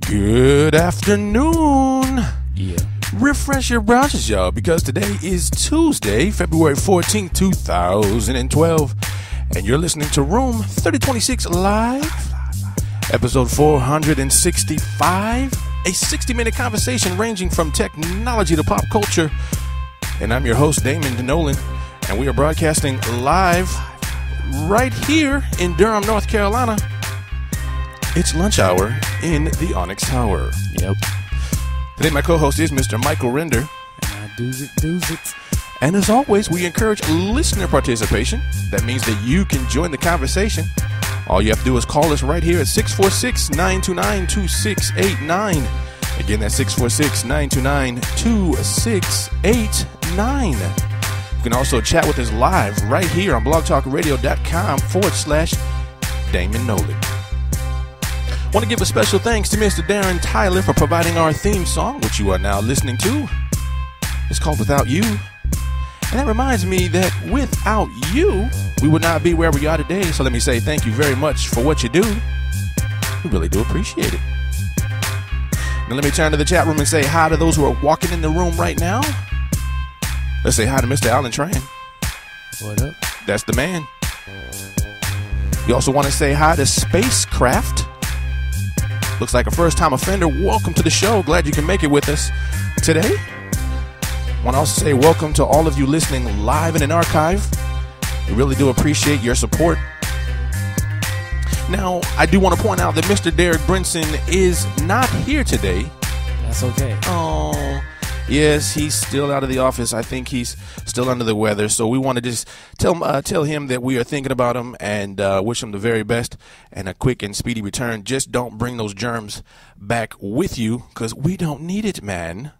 Good afternoon. Yeah. Refresh your browsers, y'all, because today is Tuesday, February 14th, 2012, and you're listening to Room 3026 Live, episode 465, a 60-minute conversation ranging from technology to pop culture. And I'm your host, Damond, Nollan, and we are broadcasting live right here in Durham, North Carolina. It's lunch hour in the Onyx Tower. Yep. Today my co-host is Mr. Michael Render. And I do's it. And as always, we encourage listener participation. That means that you can join the conversation. All you have to do is call us right here at 646-929-2689. Again, that's 646-929-2689. You can also chat with us live right here on blogtalkradio.com/Damon Nollan. Want to give a special thanks to Mr. Darren Tyler for providing our theme song, which you are now listening to. It's called Without You. And that reminds me that without you, we would not be where we are today. So let me say thank you very much for what you do. We really do appreciate it. Now let me turn to the chat room and say hi to those who are walking in the room right now. Let's say hi to Mr. Alan Tran. What up? That's the man. You also want to say hi to Spacecraft. Looks like a first-time offender. Welcome to the show. Glad you can make it with us today. I want to also say welcome to all of you listening live in an archive. We really do appreciate your support. Now, I do want to point out that Mr. Derek Brinson is not here today. That's okay. Oh, yes, he's still out of the office. I think he's still under the weather. So we want to just tell him that we are thinking about him and wish him the very best and a quick and speedy return. Just don't bring those germs back with you because we don't need it, man.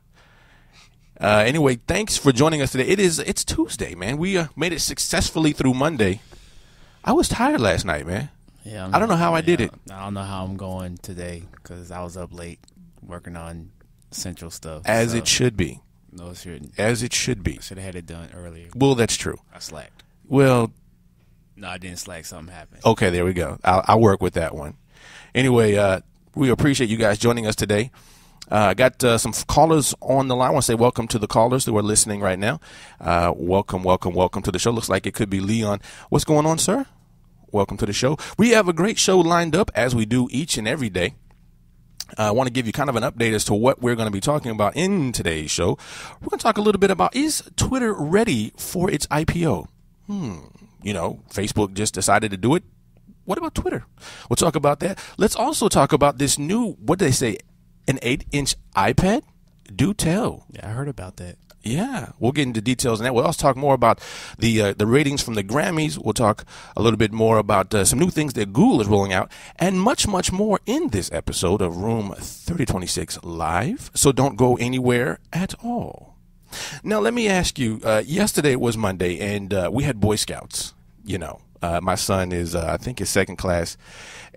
Anyway, thanks for joining us today. It's Tuesday, man. We made it successfully through Monday. I was tired last night, man. Yeah, I don't know how I did it. I don't know how I'm going today because I was up late working on Central stuff. As it should be. No, it shouldn't. As it should be. I should have had it done earlier. Well, that's true. I slacked. Well, no, I didn't slack. Something happened. Okay, there we go. I'll work with that one. Anyway, we appreciate you guys joining us today. I got some callers on the line. I want to say welcome to the callers who are listening right now. Welcome to the show. Looks like it could be Leon. What's going on, sir? Welcome to the show. We have a great show lined up, as we do each and every day. I want to give you kind of an update as to what we're going to be talking about in today's show. We're going to talk a little bit about, is Twitter ready for its IPO? You know, Facebook just decided to do it. What about Twitter? We'll talk about that. Let's also talk about this new, what did they say, an 8-inch iPad? Do tell. Yeah, I heard about that. Yeah, we'll get into details on that. We'll also talk more about the ratings from the Grammys. We'll talk a little bit more about some new things that Google is rolling out and much, much more in this episode of Room 3026 Live. So don't go anywhere at all. Now, let me ask you, yesterday was Monday, and we had Boy Scouts. You know, my son is, I think, his second class.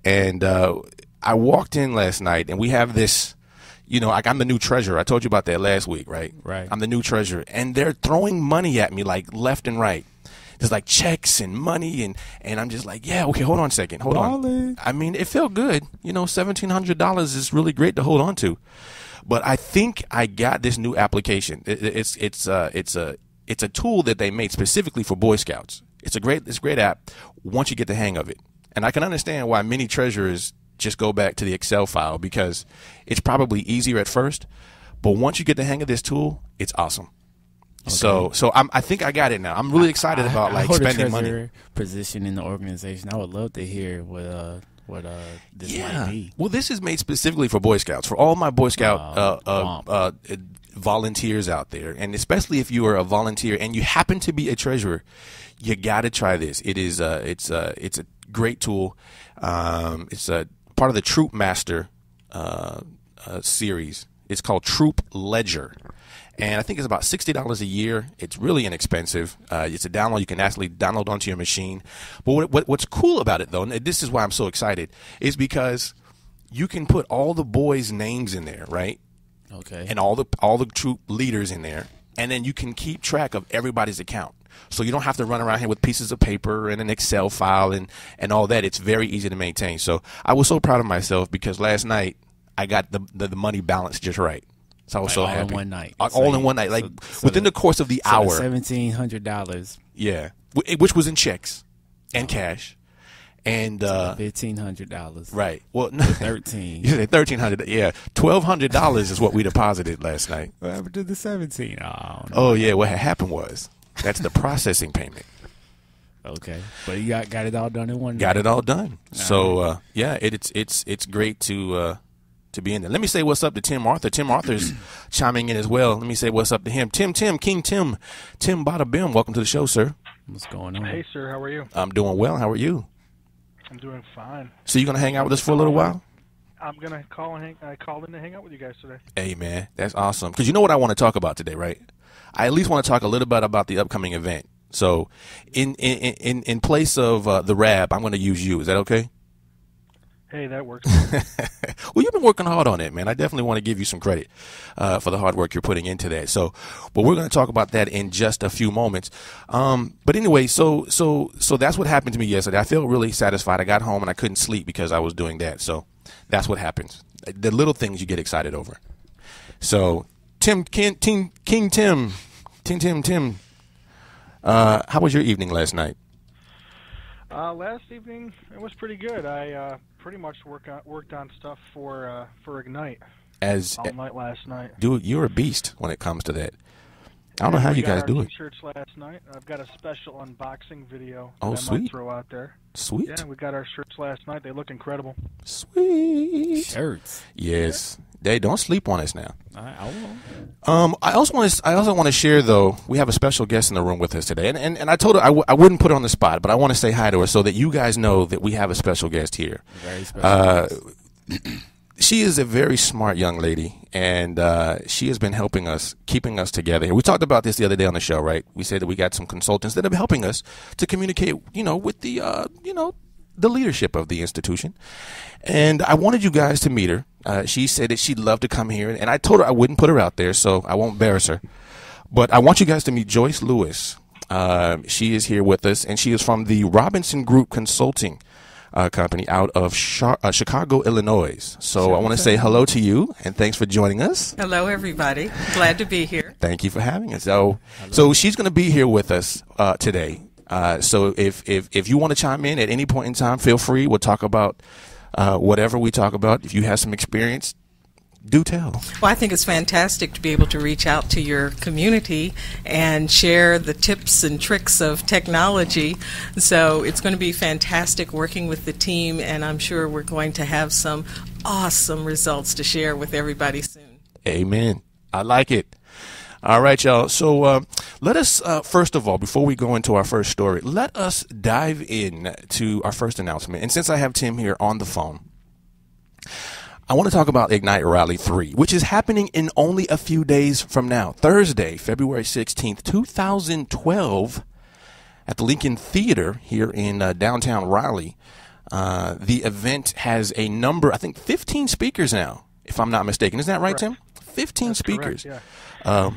And I walked in last night, and we have this. You know, like I'm the new treasurer. I told you about that last week, right? Right. I'm the new treasurer. And they're throwing money at me like left and right. There's like checks and money. And I'm just like, yeah, okay, hold on a second. Hold on. I mean, it felt good. You know, $1,700 is really great to hold on to. But I think I got this new application. It's a tool that they made specifically for Boy Scouts. It's a great app once you get the hang of it. And I can understand why many treasurers just go back to the Excel file because it's probably easier at first, but once you get the hang of this tool, it's awesome. Okay. So I think I got it now. I'm really excited about spending money. Position in the organization. I would love to hear what this might be. Well, this is made specifically for Boy Scouts, for all my Boy Scout volunteers out there, and especially if you are a volunteer and you happen to be a treasurer, you got to try this. It's a great tool. It's a part of the Troop Master series. It's called Troop Ledger, and I think it's about $60 a year. It's really inexpensive. It's a download. You can actually download onto your machine. But what's cool about it, though, and this is why I'm so excited, is because you can put all the boys' names in there, right? Okay. And all the troop leaders in there, and then you can keep track of everybody's account. So you don't have to run around here with pieces of paper and an Excel file and all that. It's very easy to maintain. So I was so proud of myself because last night I got the money balanced just right. So I was so happy. All in one night. All in one night, like within the course of the hour. $1,700. Yeah, which was in checks and cash. And $1,500. Right. Well, $13. You said $1,300. Yeah, $1,200 is what we deposited last night. What happened to the $17? Oh yeah, what had happened was that's the processing payment. Okay, but you got it all done in one night. Got it all done. So yeah, it's great to be in there. Let me say what's up to Tim Arthur. Tim Arthur's chiming in as well. Let me say what's up to him. King Tim Bada Bim. Welcome to the show, sir. What's going on? Hey, sir. How are you? I'm doing well. How are you? I'm doing fine. So you gonna hang out with us for a little while? I'm gonna call and I called in to hang out with you guys today. Hey man, that's awesome. Because you know what I want to talk about today, right? I at least want to talk a little bit about the upcoming event. So, in place of the rap, I'm going to use you. Is that okay? Hey, that works. Well, you've been working hard on it, man. I definitely want to give you some credit for the hard work you're putting into that. So, but we're going to talk about that in just a few moments. But anyway, so that's what happened to me yesterday. I feel really satisfied. I got home and I couldn't sleep because I was doing that. So that's what happens. The little things you get excited over. So, Tim. How was your evening last night? Last evening, it was pretty good. I pretty much worked on stuff for Ignite all night last night. Dude, you're a beast when it comes to that. I don't know how you guys do it. T-shirts last night. I've got a special unboxing video that I might throw out there. Sweet. Yeah, we got our shirts last night. They look incredible. Sweet. Shirts. Yes. They don't sleep on us now. I won't. I also want to share, though, we have a special guest in the room with us today. And I told her I wouldn't put her on the spot, but I want to say hi to her so that you guys know that we have a special guest here. Very special guest. She is a very smart young lady, and she has been helping us, keeping us together. We talked about this the other day on the show, right? We said that we got some consultants that are helping us to communicate, with the, the leadership of the institution. And I wanted you guys to meet her. She said that she'd love to come here, and I told her I wouldn't put her out there, so I won't embarrass her. But I want you guys to meet Joyce Lewis. She is here with us, and she is from the Robinson Group Consulting company out of Chicago, Illinois. So I want to say hello to you, and thanks for joining us. Hello, everybody. Glad to be here. Thank you for having us. So she's going to be here with us today. So if you want to chime in at any point in time, feel free. We'll talk about whatever we talk about. If you have some experience, do tell. Well, I think it's fantastic to be able to reach out to your community and share the tips and tricks of technology. So it's going to be fantastic working with the team, and I'm sure we're going to have some awesome results to share with everybody soon. Amen. I like it. All right, y'all. So let us, first of all, before we go into our first story, let us dive in to our first announcement. And since I have Tim here on the phone, I want to talk about Ignite Rally 3, which is happening in only a few days from now, Thursday, February 16th, 2012, at the Lincoln Theater here in downtown Raleigh. The event has a number, I think 15 speakers now, if I'm not mistaken. Isn't that right, Tim? 15 That's speakers. Correct, yeah.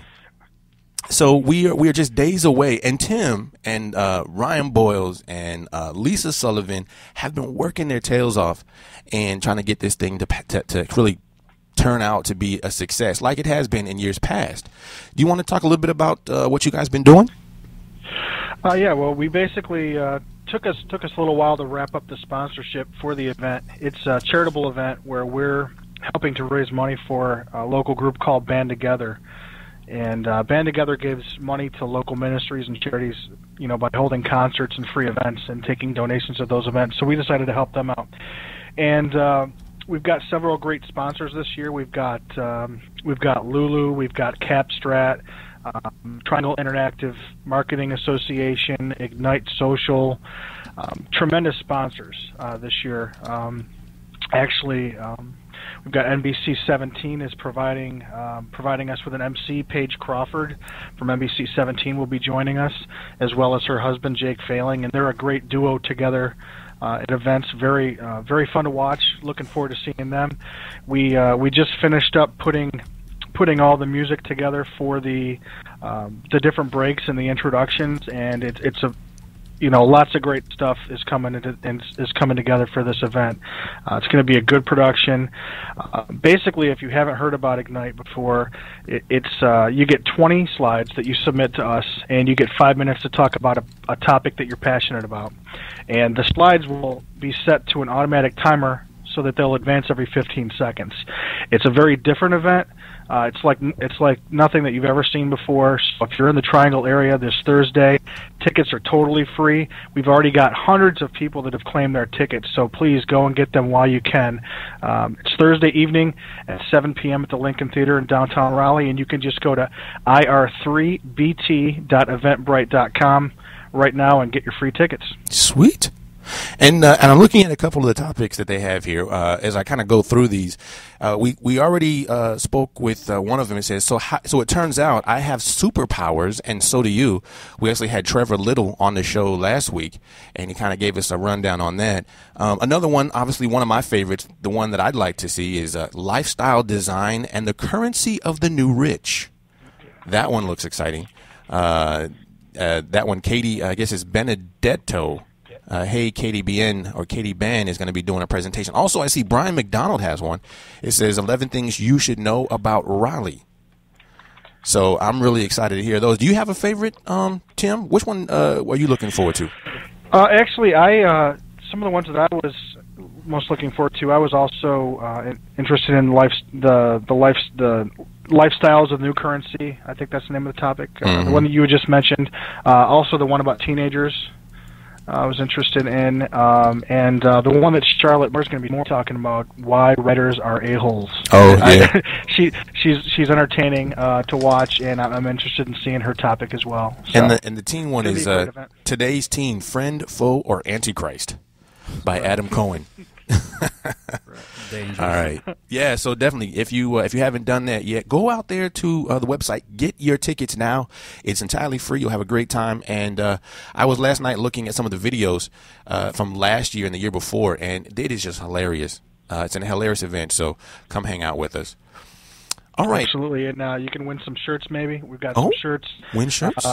So we are just days away, and Tim and Ryan Boyles and Lisa Sullivan have been working their tails off and trying to get this thing to really turn out to be a success, like it has been in years past. Do you want to talk a little bit about what you guys been doing? Yeah. Well, we basically took us a little while to wrap up the sponsorship for the event. It's a charitable event where we're helping to raise money for a local group called Band Together. And Band Together gives money to local ministries and charities, by holding concerts and free events and taking donations at those events. So we decided to help them out. And we've got several great sponsors this year. We've got Lulu, we've got Capstrat, Triangle Interactive Marketing Association, Ignite Social, tremendous sponsors this year. We've got NBC 17 is providing us with an MC. Paige Crawford from NBC 17 will be joining us, as well as her husband Jake Failing, and they're a great duo together at events. Very fun to watch. Looking forward to seeing them. We just finished up putting all the music together for the different breaks and the introductions, and it's lots of great stuff is coming together for this event. It's going to be a good production. Basically, if you haven't heard about Ignite before, you get 20 slides that you submit to us, and you get 5 minutes to talk about a topic that you're passionate about. And the slides will be set to an automatic timer so that they'll advance every 15 seconds. It's a very different event. It's like nothing that you've ever seen before. So if you're in the Triangle area this Thursday, tickets are totally free. We've already got hundreds of people that have claimed their tickets, so please go and get them while you can. It's Thursday evening at 7 p.m. at the Lincoln Theater in downtown Raleigh, and you can just go to ir3bt.eventbrite.com right now and get your free tickets. Sweet. And I'm looking at a couple of the topics that they have here as I kind of go through these. We already spoke with one of them. It says, so it turns out I have superpowers, and so do you. We actually had Trevor Little on the show last week, and he kind of gave us a rundown on that. Another one, obviously one of my favorites, the one that I'd like to see is lifestyle design and the currency of the new rich. That one looks exciting. That one, Katie, I guess it's Benedetto. Hey, Katie BN or Katie Ban is going to be doing a presentation. Also, I see Brian McDonald has one. It says 11 things you should know about Raleigh. So I'm really excited to hear those. Do you have a favorite, Tim? Which one are you looking forward to? Actually, some of the ones that I was most looking forward to, I was also interested in the lifestyles of the new currency. I think that's the name of the topic. The one that you had just mentioned. Also, the one about teenagers. I was interested in, and the one that Charlotte Moore's going to be more talking about, why writers are a-holes. Oh, yeah. She's entertaining to watch, and I'm interested in seeing her topic as well. So, and the teen one is Today's Teen, Friend, Foe, or Antichrist by Adam Cohen. Dangerous. All right. Yeah, so definitely, if you haven't done that yet, go out there to the website. Get your tickets now. It's entirely free. You'll have a great time. And I was last night looking at some of the videos from last year and the year before, and it is just hilarious. It's a hilarious event, so come hang out with us. All right. Absolutely, and you can win some shirts maybe. We've got some shirts. Win shirts?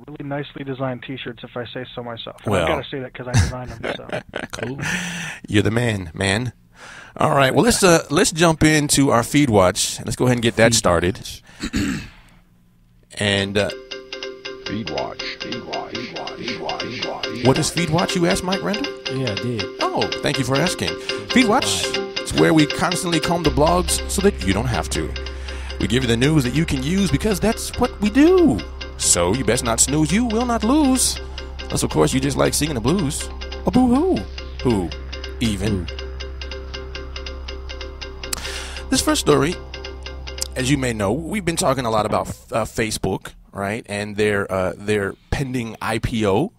Really nicely designed T-shirts, if I say so myself. Well, I've got to say that because I designed them. So. Cool. You're the man. All right. Well, let's jump into our feed watch. Let's go ahead and get that started. And Feed watch. What is feed watch? You asked, Mike Randall? Yeah, I did. Oh, thank you for asking. Feed watch. It's where we constantly comb the blogs so that you don't have to. We give you the news that you can use because that's what we do. So you best not snooze, you will not lose. Unless, of course, you just like singing the blues. A boo-hoo. Who? Even. This first story, as you may know, we've been talking a lot about Facebook, right? And their pending IPO,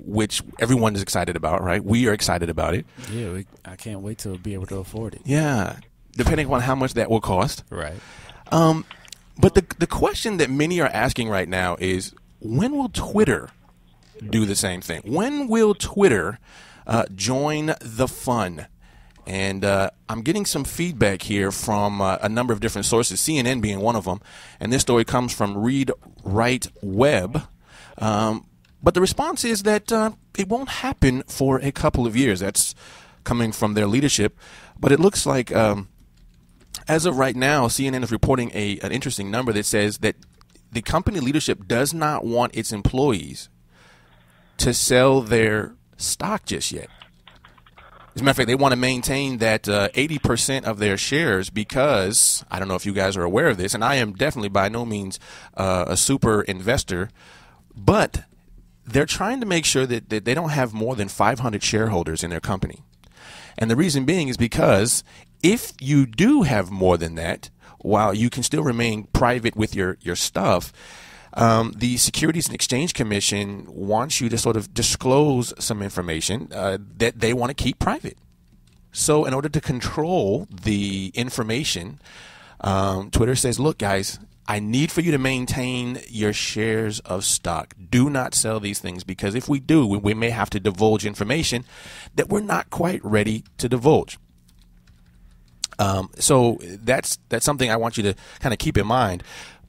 which everyone is excited about, right? We are excited about it. Yeah, I can't wait to be able to afford it. Yeah, depending on how much that will cost. Right. But the question that many are asking right now is, when will Twitter do the same thing? When will Twitter join the fun? And I'm getting some feedback here from a number of different sources, CNN being one of them. And this story comes from Read Write Web. But the response is that it won't happen for a couple of years. That's coming from their leadership. But it looks like... as of right now, CNN is reporting an interesting number that says that the company leadership does not want its employees to sell their stock just yet. As a matter of fact, they want to maintain that 80% of their shares because, I don't know if you guys are aware of this, and I am definitely by no means a super investor, but they're trying to make sure that they don't have more than 500 shareholders in their company. And the reason being is because if you do have more than that, while you can still remain private with your stuff, the Securities and Exchange Commission wants you to sort of disclose some information that they want to keep private. So in order to control the information, Twitter says, look, guys, I need for you to maintain your shares of stock. Do not sell these things, because if we do, we may have to divulge information that we're not quite ready to divulge. So that's something I want you to kind of keep in mind.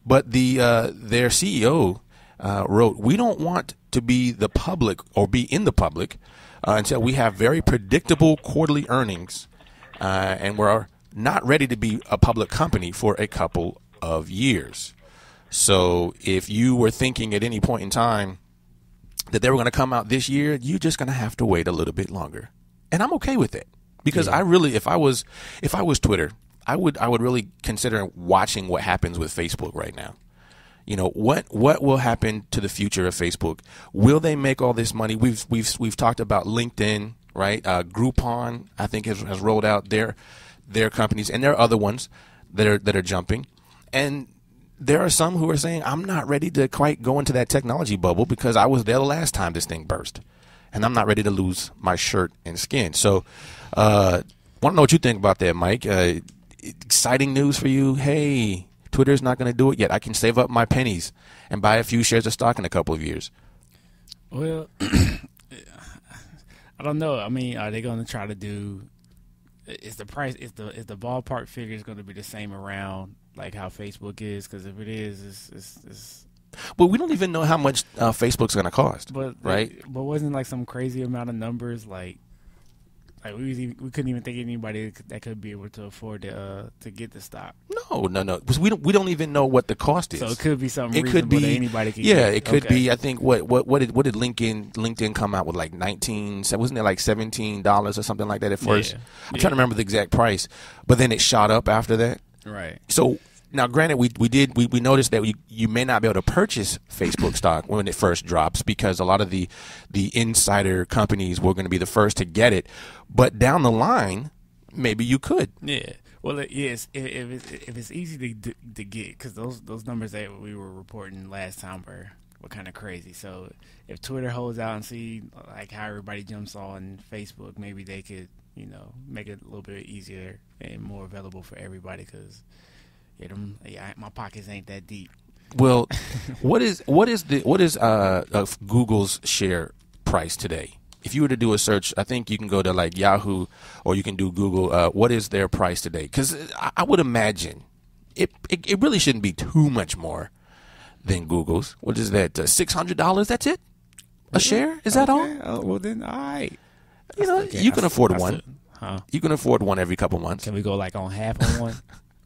But their CEO wrote, "We don't want to be the public or be in the public until we have very predictable quarterly earnings, and we're not ready to be a public company for a couple of years." So if you were thinking at any point in time that they were going to come out this year, you're just going to have to wait a little bit longer. And I'm okay with it, because I really, if I was Twitter, I would really consider watching what happens with Facebook right now. You know, what will happen to the future of Facebook? Will they make all this money? We've talked about LinkedIn, right? Groupon, I think, has rolled out their companies, and there are other ones that are jumping. And there are some who are saying, I'm not ready to quite go into that technology bubble because I was there the last time this thing burst, and I'm not ready to lose my shirt and skin. So, want to know what you think about that, Mike? Exciting news for you? Hey, Twitter's not going to do it yet. I can save up my pennies and buy a few shares of stock in a couple of years. Well, I don't know. I mean, are they going to try to do? Is the price? Is the ballpark figure is going to be the same around like how Facebook is? Because if it is, it's well, we don't even know how much Facebook's going to cost. But right? But wasn't like some crazy amount of numbers like we couldn't even think of anybody that could be able to afford to get the stock. No, because we don't even know what the cost is. So it could be something. It could be that anybody could. Yeah, get. it could be. I think what did LinkedIn come out with, like wasn't it like $17 or something like that at first? Yeah. I'm trying to remember the exact price, but then it shot up after that. Right. So now, granted, we noticed that you may not be able to purchase Facebook stock when it first drops, because a lot of the insider companies were going to be the first to get it. But down the line, maybe you could. Yeah. Well, yes. If it's easy to get, because those numbers that we were reporting last time were kind of crazy. So if Twitter holds out and see like how everybody jumps on Facebook, maybe they could make it a little bit easier and more available for everybody, because. My pockets ain't that deep. Well, what is Google's share price today? If you were to do a search, I think you can go to like Yahoo or you can do Google. What is their price today? Because I would imagine it really shouldn't be too much more than Google's. What is that? $600? That's it? A share? Is that all? Oh, well then, all right. You can afford one. Huh? You can afford one every couple months. Can we go like on half on one?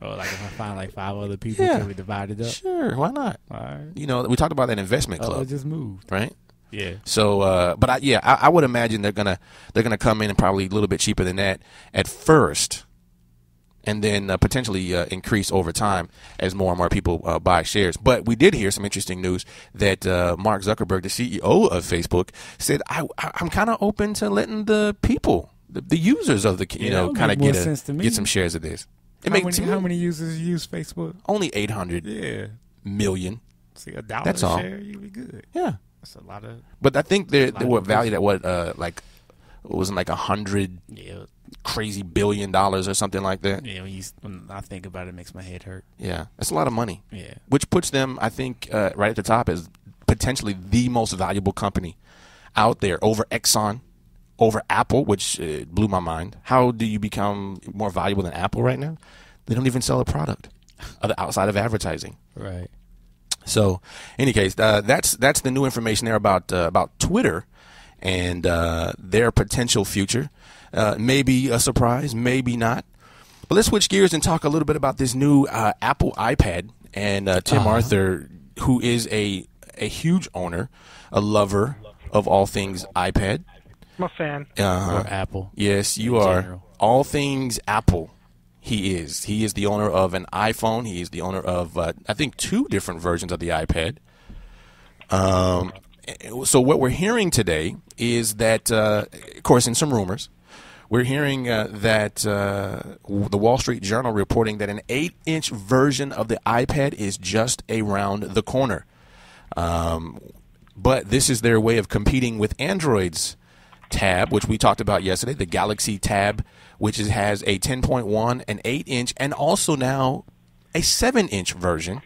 Or like if I find like 5 other people, can we divide it up? Sure, why not? All right. We talked about that investment club. It just moved, right? Yeah. So, but I would imagine they're gonna come in and probably a little bit cheaper than that at first, and then potentially increase over time as more and more people buy shares. But we did hear some interesting news that Mark Zuckerberg, the CEO of Facebook, said, I'm kind of open to letting the people, the users of the kind of get some shares of this. How many users use Facebook? Only 800 million. See, $1 That's a all. share, you'd be good. Yeah. That's a lot of. But I think they were valued at what, like, it wasn't like 100 crazy $1 billion or something like that. Yeah, when I think about it, it makes my head hurt. Yeah, that's a lot of money. Yeah. Which puts them, I think, right at the top as potentially the most valuable company out there, over Exxon, over Apple, which blew my mind. How do you become more valuable than Apple right now? They don't even sell a product outside of advertising. Right. So, in any case, that's the new information there about Twitter and their potential future. Maybe a surprise, maybe not. But let's switch gears and talk a little bit about this new Apple iPad. And Tim Arthur, who is a huge owner, a lover of all things iPad. I'm a fan. Or Apple. Yes, you in are. General. All things Apple. He is. He is the owner of an iPhone. He is the owner of, I think, 2 different versions of the iPad. So what we're hearing today is that, of course, in some rumors, we're hearing that the Wall Street Journal reporting that an 8-inch version of the iPad is just around the corner. But this is their way of competing with Android's Tab, which we talked about yesterday, the Galaxy Tab, which has a 10.1, an 8-inch, and also now a 7-inch version.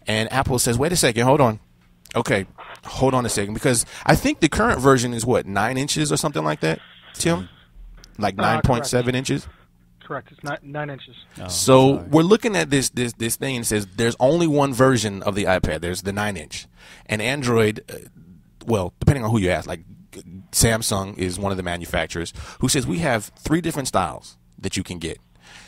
And Apple says, wait a second, hold on. Okay, hold on a second, because I think the current version is, 9 inches or something like that, Tim? Like 9.7 inches? Correct. It's not 9 inches. Oh, So sorry. we're looking at this thing and says there's only one version of the iPad. There's the 9-inch, and Android. Well, depending on who you ask, like Samsung is one of the manufacturers who says we have 3 different styles that you can get.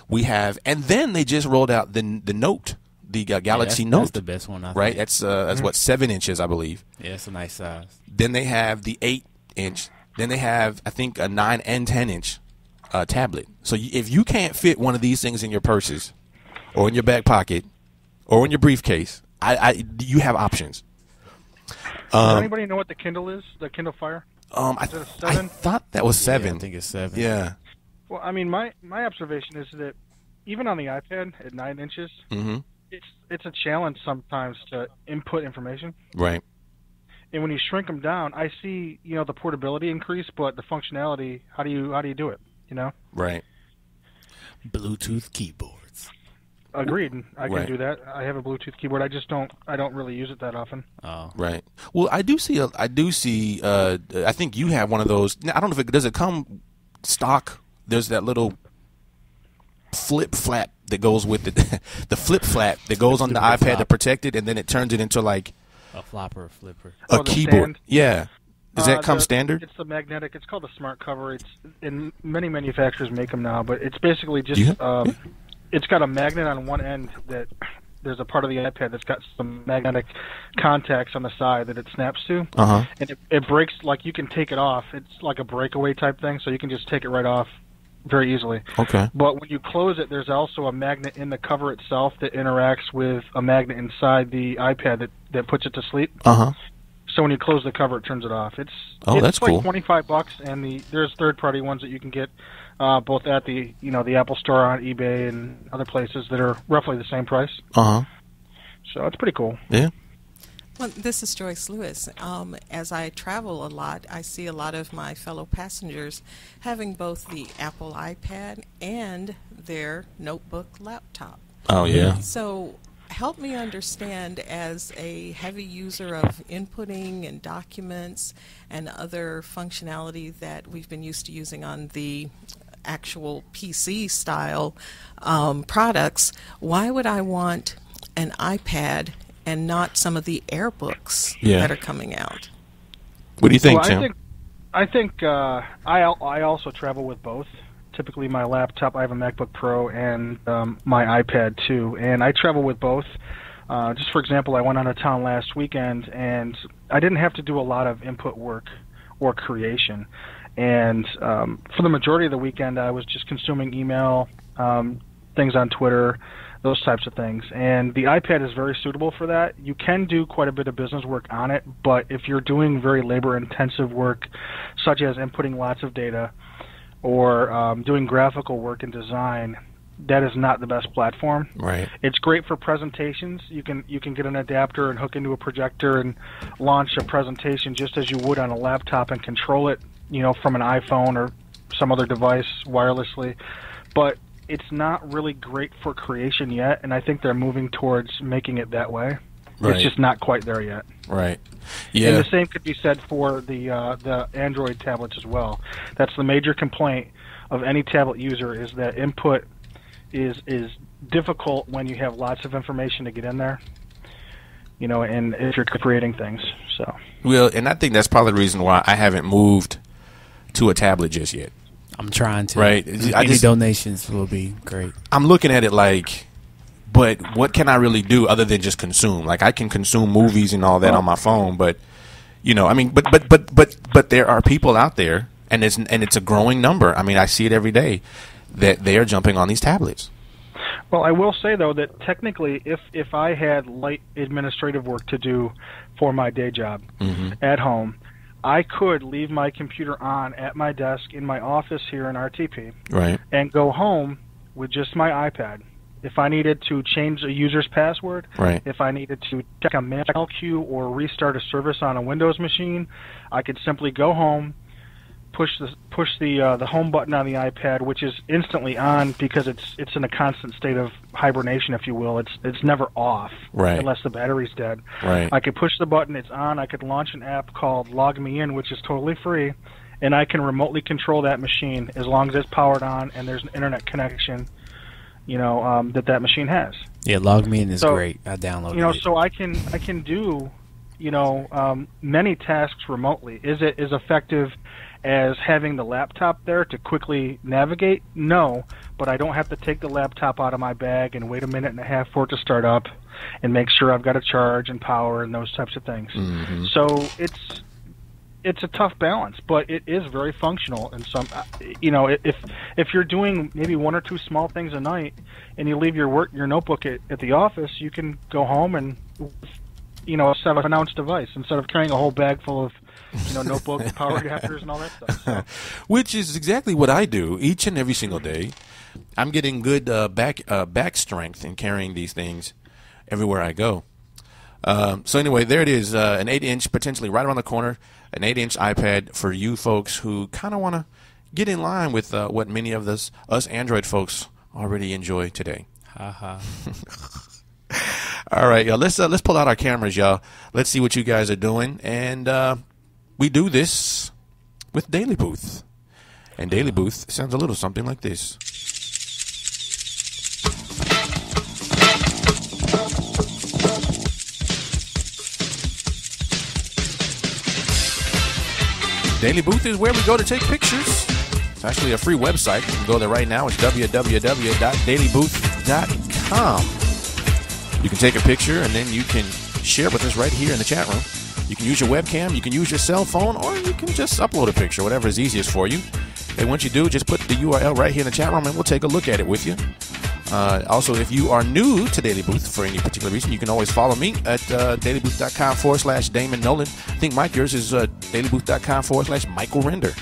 We have, and then they just rolled out the Note, the Galaxy Note. That's the best one, I think. Right? That's what 7 inches, I believe. Yeah, it's a nice size. Then they have the 8-inch. Then they have, I think, a 9 and 10-inch tablet. So if you can't fit one of these things in your purses, or in your back pocket, or in your briefcase, you have options. Does anybody know what the Kindle is? The Kindle Fire? I Is it a 7? thought that was 7. Yeah, I think it's 7. Yeah. Well, I mean, my observation is that even on the iPad at 9 inches, Mm-hmm. it's a challenge sometimes to input information. Right. And when you shrink them down, I see, the portability increase, but the functionality, how do you do it? Right. Bluetooth keyboards. Agreed. I can Right. do that. I have a Bluetooth keyboard. I don't really use it that often. Oh. Right. Well, I do see. I think you have one of those. Now, I don't know if does it come stock. There's that little flip flap that goes with it. The flip flap that goes on the Stupid iPad to flop. protect it, and then it turns it into like A flopper, a flipper. a Oh, the keyboard. stand? Yeah. Does that come standard? It's the magnetic. It's called the smart cover. And many manufacturers make them now, but it's basically just Yeah. it's got a magnet on one end that there's a part of the iPad that's got some magnetic contacts on the side that it snaps to, Uh-huh. and it breaks. Like you can take it off. It's like a breakaway type thing, so you can just take it right off very easily. Okay. But when you close it, there's also a magnet in the cover itself that interacts with a magnet inside the iPad that puts it to sleep. Uh-huh. So when you close the cover, it turns it off. It's that's like cool. $25, and there's third-party ones that you can get both at the the Apple Store, on eBay, and other places that are roughly the same price. Uh-huh. So it's pretty cool. Yeah. Well, this is Joyce Lewis. As I travel a lot, I see a lot of my fellow passengers having both the Apple iPad and their notebook laptop. Oh, yeah. So help me understand, as a heavy user of inputting and documents and other functionality that we've been used to using on the actual PC style products, why would I want an iPad and not some of the Air books Yeah. that are coming out? What do you think, Well, Tim? I think I also travel with both. Typically, my laptop, I have a MacBook Pro, and my iPad too, and I travel with both. Just for example, I went out of town last weekend, and I didn't have to do a lot of input work or creation. And for the majority of the weekend, I was just consuming email, things on Twitter, those types of things. And the iPad is very suitable for that. You can do quite a bit of business work on it, but if you're doing very labor-intensive work, such as inputting lots of data or doing graphical work and design, that is not the best platform. Right. It's great for presentations. You can get an adapter and hook into a projector and launch a presentation just as you would on a laptop and control it, from an iPhone or some other device wirelessly. But it's not really great for creation yet, and I think they're moving towards making it that way. Right. It's just not quite there yet. Right. And Yeah. the same could be said for the Android tablets as well. That's the major complaint of any tablet user, is that input is difficult when you have lots of information to get in there, and if you're creating things. So Well, and I think that's probably the reason why I haven't moved to a tablet just yet. I'm trying to. Right. Any donations will be great. I'm looking at it like, but what can I really do other than just consume? Like, I can consume movies and all that on my phone, but but there are people out there, and it's a growing number. I mean, I see it every day that they are jumping on these tablets. Well, I will say, though, that technically, if I had light administrative work to do for my day job at home, I could leave my computer on at my desk in my office here in RTP Right. and go home with just my iPad. If I needed to change a user's password, Right. if I needed to check a mail queue or restart a service on a Windows machine, I could simply go home, push the home button on the iPad, which is instantly on because it's in a constant state of hibernation, if you will. It's never off, Right. unless the battery's dead. Right. I could push the button, it's on. I could launch an app called Log Me In, which is totally free, and I can remotely control that machine as long as it's powered on and there's an internet connection, that machine has. Yeah, LogMeIn is great. I downloaded it. So I can do, many tasks remotely. Is it as effective as having the laptop there to quickly navigate? No, but I don't have to take the laptop out of my bag and wait a minute and a half for it to start up and make sure I've got a charge and power and those types of things. Mm-hmm. So it's a tough balance, but it is very functional. And some, if you're doing maybe one or two small things a night and you leave your notebook at the office, you can go home and a 7-ounce device instead of carrying a whole bag full of notebooks, power adapters, and all that stuff. So. Which is exactly what I do each and every single day. I'm getting good back strength in carrying these things everywhere I go. So anyway, there it is, an 8-inch, potentially right around the corner, an 8-inch iPad for you folks who kind of want to get in line with what many of us Android folks already enjoy today. Ha All right, y'all. Let's pull out our cameras, y'all. Let's see what you guys are doing, and we do this with Daily Booth, and Daily Booth sounds a little something like this. Daily Booth is where we go to take pictures. It's actually a free website. You can go there right now. It's www.dailybooth.com. You can take a picture and then you can share with us right here in the chat room. You can use your webcam, you can use your cell phone, or you can just upload a picture, whatever is easiest for you. And once you do, just put the URL right here in the chat room and we'll take a look at it with you. Also, if you are new to Daily Booth for any particular reason, you can always follow me at dailybooth.com/Damond Nollan. I think, Mike, yours is dailybooth.com/Michael Render.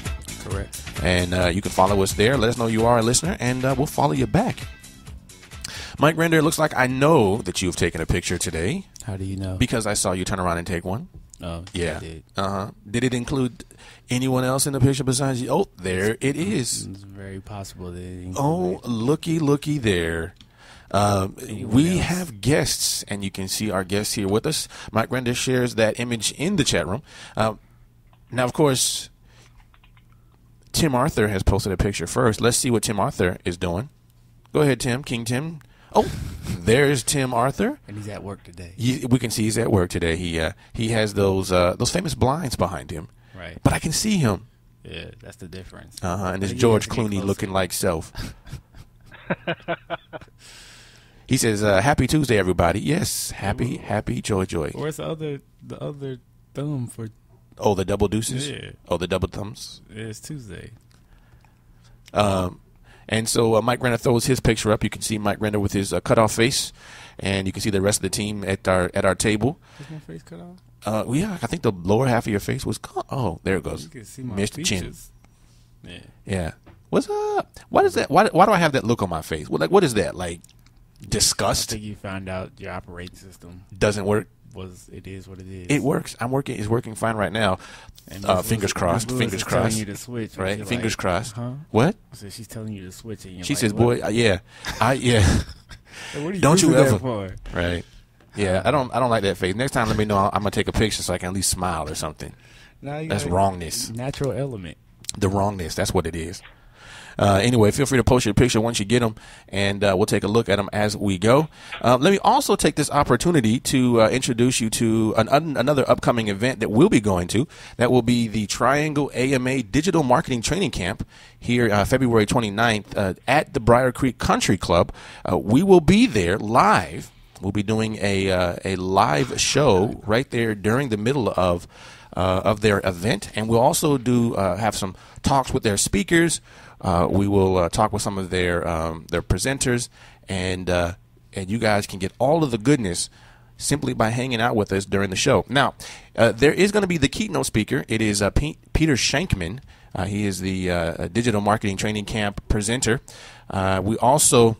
Correct. And you can follow us there. Let us know you are a listener, and we'll follow you back. Mike Render, it looks like I know that you've taken a picture today. How do you know? Because I saw you turn around and take one. Oh, yeah. I did. Did it include anyone else in the picture besides you? Oh, there it is. It's very possible that it included. Oh, looky there. We have guests, and you can see our guests here with us. Mike Render shares that image in the chat room. Now, of course, Tim Arthur has posted a picture first. Let's see what Tim Arthur is doing. Go ahead, Tim. King Tim. Oh, there's Tim Arthur. And he's at work today. We can see he's at work today. He has those famous blinds behind him. Right. But I can see him. Yeah, that's the difference. And there's George Clooney looking like self. He says, "Happy Tuesday, everybody." Yes, happy joy. Where's the other thumb for? Oh, the double deuces. Yeah. Oh, the double thumbs. It's Tuesday. And so Mike Render throws his picture up. You can see Mike Render with his cutoff face, and you can see the rest of the team at our table. Is my face cut off? Yeah, I think the lower half of your face was cut. Oh, there it goes. You can see my Missed the chin. features. Yeah. Yeah. What's up? What is that? Why do I have that look on my face? What is that? Like disgust? I think you found out your operating system Doesn't work. It is what it is. It works. It's working fine right now. And Fingers crossed. Fingers telling crossed. you to switch. Right. You're Fingers like, crossed. Huh? What? So she's telling you to switch, and you're She like, says, what? "Boy, yeah, yeah." Like, what are Don't you using that ever? for? Right. Yeah, I don't like that face. Next time, let me know. I'm gonna take a picture so I can at least smile or something. Now you That's got wrongness. Natural element. The wrongness. That's what it is. Anyway, feel free to post your picture once you get them, and we'll take a look at them as we go. Let me also take this opportunity to introduce you to another upcoming event that we'll be going to. That will be the Triangle AMA Digital Marketing Training Camp here February 29th at the Briar Creek Country Club. We will be there live. We'll be doing a live show right there during the middle of their event, and we'll also do have some talks with their speakers. We will talk with some of their presenters, and you guys can get all of the goodness simply by hanging out with us during the show. Now, there is going to be the keynote speaker. It is Peter Shankman. He is the Digital Marketing Training Camp presenter. We also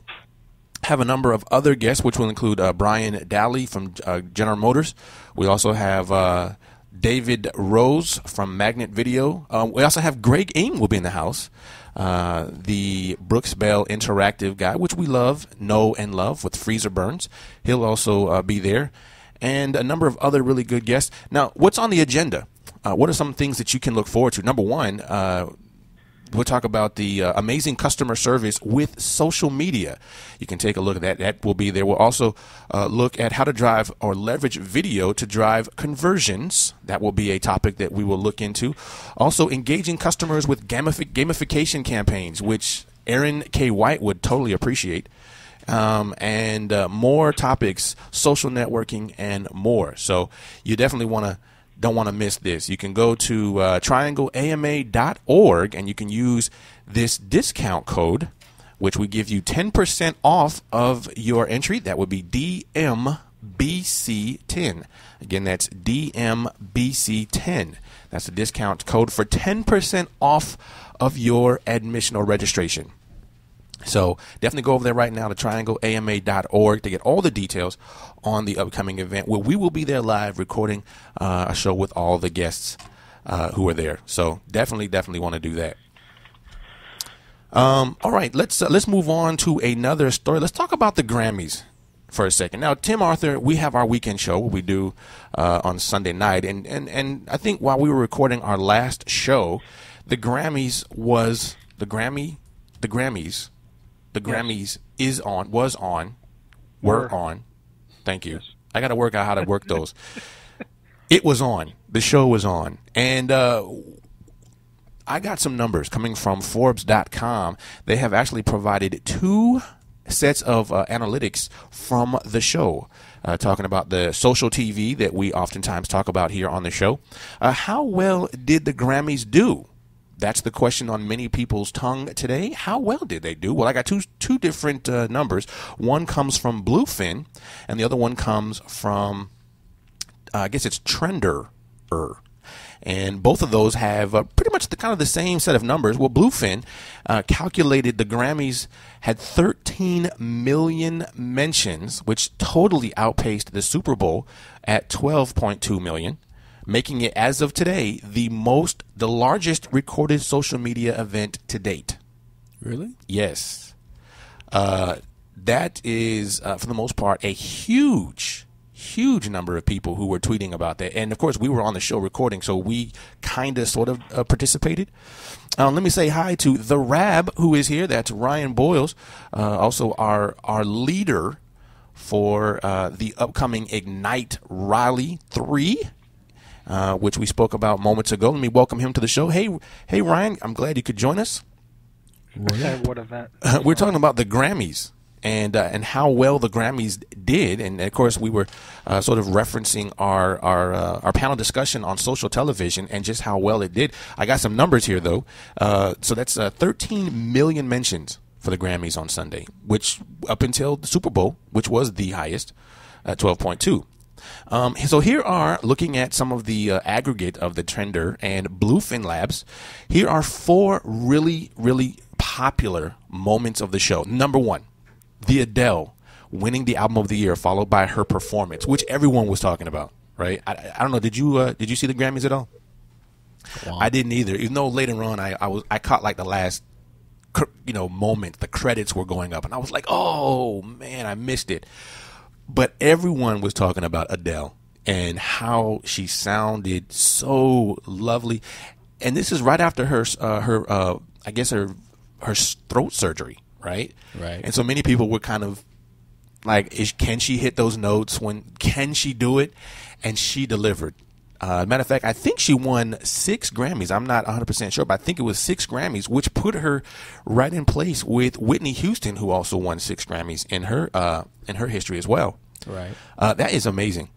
have a number of other guests, which will include Brian Daly from General Motors. We also have David Rose from Magnet Video. We also have Greg Ng will be in the house, the Brooks Bell Interactive guy, which we know and love with Freezer Burns. He'll also be there, and a number of other really good guests. Now, what's on the agenda? what are some things that you can look forward to? Number one, we'll talk about the amazing customer service with social media. You can take a look at that. That will be there. We'll also look at how to drive or leverage video to drive conversions. That will be a topic that we will look into. Also, engaging customers with gamification campaigns, which Aaron K. White would totally appreciate. And more topics, social networking, and more. So you definitely don't want to miss this. You can go to triangleama.org and you can use this discount code, which would give you 10% off of your entry. That would be DMBC10. Again, that's DMBC10. That's the discount code for 10% off of your admission or registration. So definitely go over there right now to triangleama.org to get all the details on the upcoming event, where we will be there live recording a show with all the guests who are there. So definitely want to do that. All right, let's move on to another story. Let's talk about the Grammys for a second. Now, Tim Arthur, we have our weekend show, what we do on Sunday night, and I think while we were recording our last show, the Grammys was the Grammys were on. Thank you. Yes. I got to work out how to work those. It was on. The show was on. And I got some numbers coming from Forbes.com. They have actually provided 2 sets of analytics from the show, talking about the social TV that we oftentimes talk about here on the show. How well did the Grammys do? That's the question on many people's tongue today. How well did they do? Well, I got two different numbers. One comes from Bluefin, and the other one comes from, I guess it's Trender. And both of those have pretty much the same set of numbers. Well, Bluefin calculated the Grammys had 13 million mentions, which totally outpaced the Super Bowl at 12.2 million. Making it, as of today, the largest recorded social media event to date. Really? Yes. That is, for the most part, a huge number of people who were tweeting about that. And, of course, we were on the show recording, so we kind of sort of participated. Let me say hi to The Rab, who is here. That's Ryan Boyles, also our leader for the upcoming Ignite Raleigh 3. Which we spoke about moments ago. Let me welcome him to the show. Hey, Ryan, I'm glad you could join us. What event? We're talking about the Grammys and how well the Grammys did, and of course we were sort of referencing our panel discussion on social television and just how well it did. I got some numbers here though. So that's 13 million mentions for the Grammys on Sunday, which up until the Super Bowl, which was the highest, at 12.2. So here are, looking at some of the aggregate of the Trender and Bluefin Labs, here are 4 really, really popular moments of the show. Number 1, the Adele winning the album of the year, followed by her performance, which everyone was talking about, right? I don't know. Did you see the Grammys at all? Wow. I didn't either. Even though later on I caught like the last moment, the credits were going up, and I was like, oh man, I missed it. But everyone was talking about Adele and how she sounded so lovely. And this is right after her throat surgery, right? Right. And so many people were kind of like, can she hit those notes? Can she do it? And she delivered. Matter of fact, I think she won 6 Grammys. I'm not 100% sure, but I think it was 6 Grammys, which put her right in place with Whitney Houston, who also won 6 Grammys in her history as well. Right. That is amazing,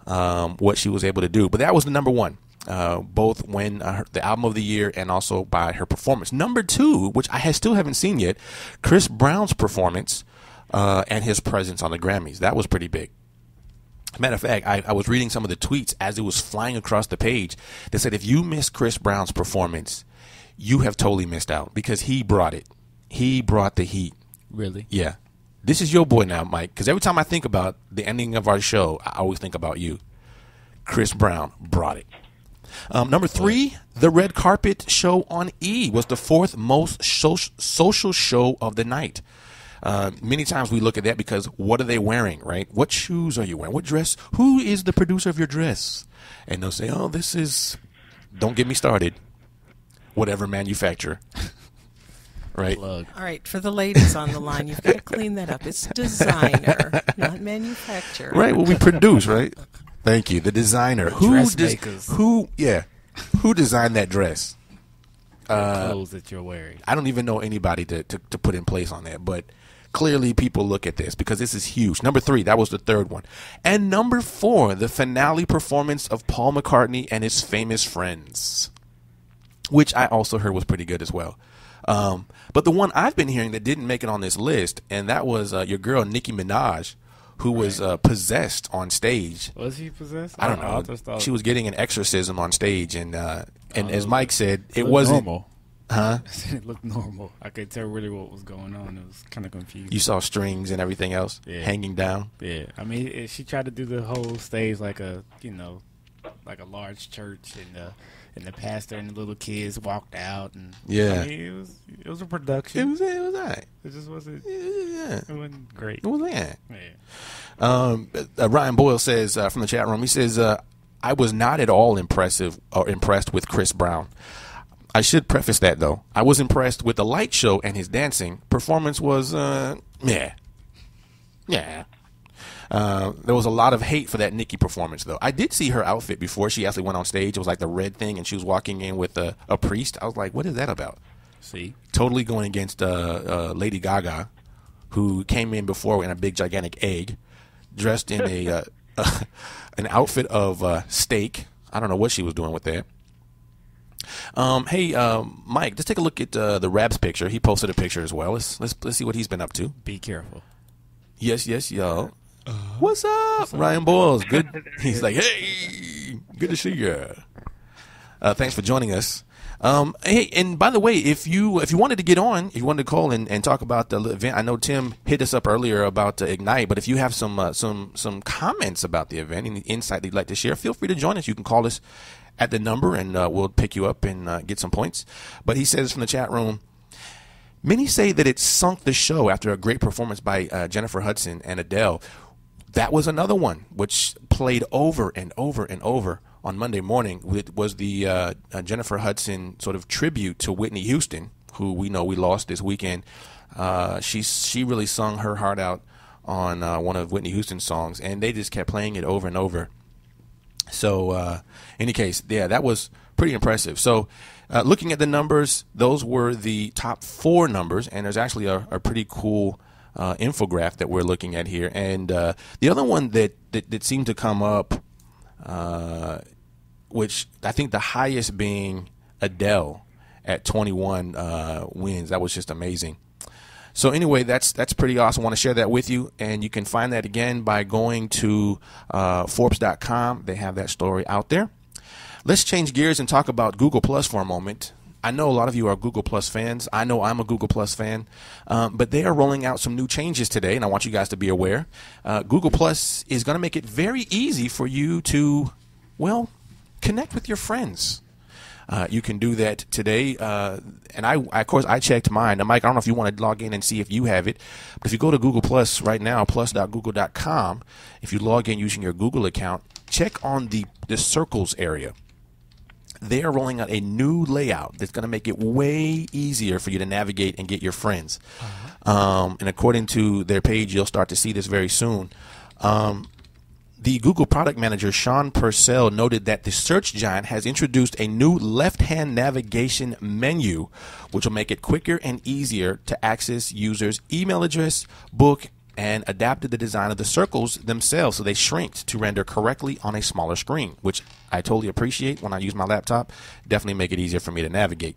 what she was able to do. But that was the number 1, both when the album of the year and also by her performance. Number 2, which I still haven't seen yet, Chris Brown's performance and his presence on the Grammys. That was pretty big. Matter of fact, I was reading some of the tweets as it was flying across the page that said, if you missed Chris Brown's performance, you have totally missed out, because he brought it. He brought the heat. Really? Yeah. This is your boy now, Mike, because every time I think about the ending of our show, I always think about you. Chris Brown brought it. Number 3, the red carpet show on E was the 4th most social show of the night. Many times we look at that because what are they wearing, right? What shoes are you wearing? What dress? Who is the producer of your dress? And they'll say, oh, this is Don't get me started. Whatever manufacturer. Right? Plug. All right, for the ladies on the line, you've got to clean that up. It's designer, not manufacturer. Right, well, we produce, right? Thank you. The designer. Dressmakers. Who designed that dress? Clothes that you're wearing. I don't even know anybody to put in place on that, but clearly people look at this because this is huge. Number 3, that was the third one. And number 4, the finale performance of Paul McCartney and his famous friends, which I also heard was pretty good as well. But the one I've been hearing that didn't make it on this list, and that was your girl Nicki Minaj, who was possessed on stage. Was he possessed? I don't know. just thought She was getting an exorcism on stage, and as Mike said, it looked wasn't normal. Huh? It looked normal. I could tell really what was going on. It was kind of confusing. You saw strings and everything else hanging down. Yeah, I mean, she tried to do the whole stage like a large church, and the pastor and the little kids walked out, and Yeah. I mean, it was a production. It was all right. It just wasn't. Yeah. It wasn't great. It was that. Yeah. Ryan Boyle says from the chat room, he says, I was not at all impressed with Chris Brown. I should preface that, though. I was impressed with the light show and his dancing. Performance was, yeah. There was a lot of hate for that Nicki performance, though. I did see her outfit before she actually went on stage. It was like the red thing, and she was walking in with a priest. I was like, what is that about? See? Totally going against Lady Gaga, who came in before in a big, gigantic egg, dressed in an outfit of steak. I don't know what she was doing with that. Hey, Mike, let's take a look at the Rabs picture. He posted a picture as well. Let's see what he's been up to. Be careful. Yes, y'all. What's up, Ryan Boyles? Good. He's like, hey, good to see you. Thanks for joining us. Hey, and by the way, if you wanted to get on, if you wanted to call and talk about the event, I know Tim hit us up earlier about Ignite, but if you have some comments about the event, any insight that you'd like to share, feel free to join us. You can call us at the number, and we'll pick you up and get some points. But he says from the chat room, many say that it sunk the show after a great performance by Jennifer Hudson and Adele. That was another one which played over and over and over on Monday morning. It was the Jennifer Hudson sort of tribute to Whitney Houston, who we know we lost this weekend. She really sung her heart out on one of Whitney Houston's songs, and they just kept playing it over and over. So, in any case, yeah, that was pretty impressive. So, looking at the numbers, those were the top 4 numbers, and there's actually a pretty cool infographic that we're looking at here. And the other one that seemed to come up, which I think the highest being Adele at 21 wins. That was just amazing. So anyway, that's pretty awesome. I want to share that with you, and you can find that again by going to Forbes.com. They have that story out there. Let's change gears and talk about Google Plus for a moment. I know a lot of you are Google Plus fans. I know I'm a Google Plus fan, but they are rolling out some new changes today, and I want you guys to be aware. Google Plus is going to make it very easy for you to, well, connect with your friends. You can do that today, and of course, I checked mine. Now, Mike, I don't know if you want to log in and see if you have it, but if you go to Google Plus right now, plus.google.com, if you log in using your Google account, check on the circles area. They are rolling out a new layout that's going to make it way easier for you to navigate and get your friends. And according to their page, you'll start to see this very soon. The Google product manager, Sean Purcell, noted that the search giant has introduced a new left-hand navigation menu, which will make it quicker and easier to access users' email address, book, and adapted the design of the circles themselves so they shrink to render correctly on a smaller screen, which I totally appreciate when I use my laptop. Definitely make it easier for me to navigate.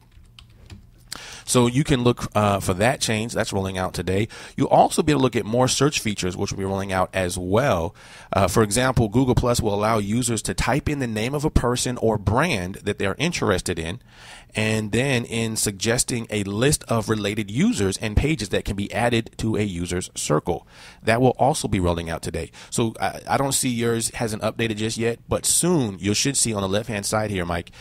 So you can look for that change. That's rolling out today. You'll also be able to look at more search features, which will be rolling out as well. For example, Google Plus will allow users to type in the name of a person or brand that they're interested in, and then in suggesting a list of related users and pages that can be added to a user's circle. That will also be rolling out today. So I don't see yours hasn't updated just yet, but soon you should see on the left-hand side here, Mike,